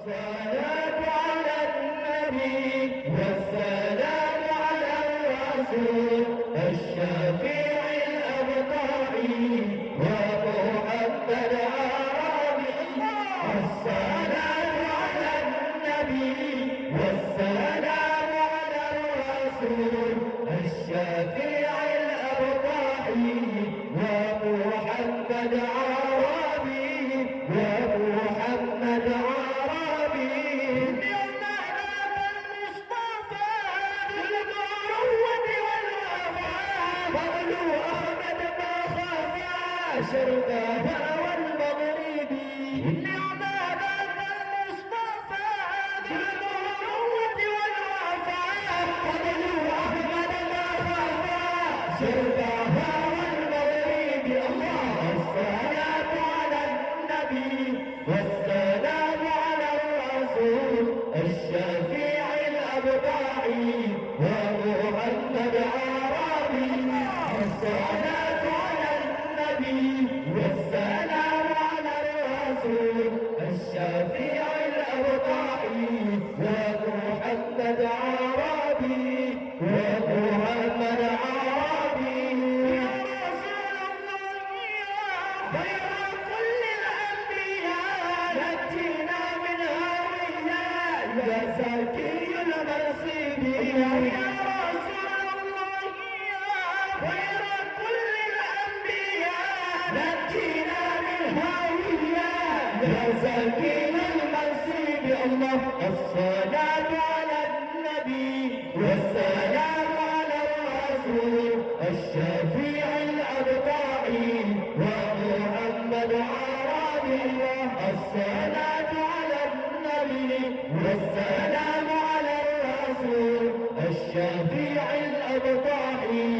الصلاة على النبي والسلام على الرسول الشفيع الأبطالي ومحمد عربي. الصلاة على النبي والسلام على الرسول الشفيع الأبطالي ومحمد عربي ومحمد عربي. اليوم هذا المصطفى بالمروة والوفاء فضل أحمد ما خفى شرقها والمغربي. اليوم هذا المصطفى بالمروة والوفاء فضل أحمد ما خفى شرقها والمغربي. الله الصلاة على النبي والسلام على الرسول الشفيع الأبطالي ومحمد عربي. الصلاة على النبي والسلام على الرسول الشفيع الأبطالي ومحمد عربي ومحمد عربي. يا رسول الله خير كل الأنبياء نجينا من هاوية يا زكي المنصب. يا رسول الله خير كل الأنبياء نجينا من هاوية يا زكي المنصب. الله الصلاة على النبي والسلام على الرسول الشفيع الأبطالي ومحمد عربي. الصلاة على النبي والسلام على الرسول الشفيع الأبطالي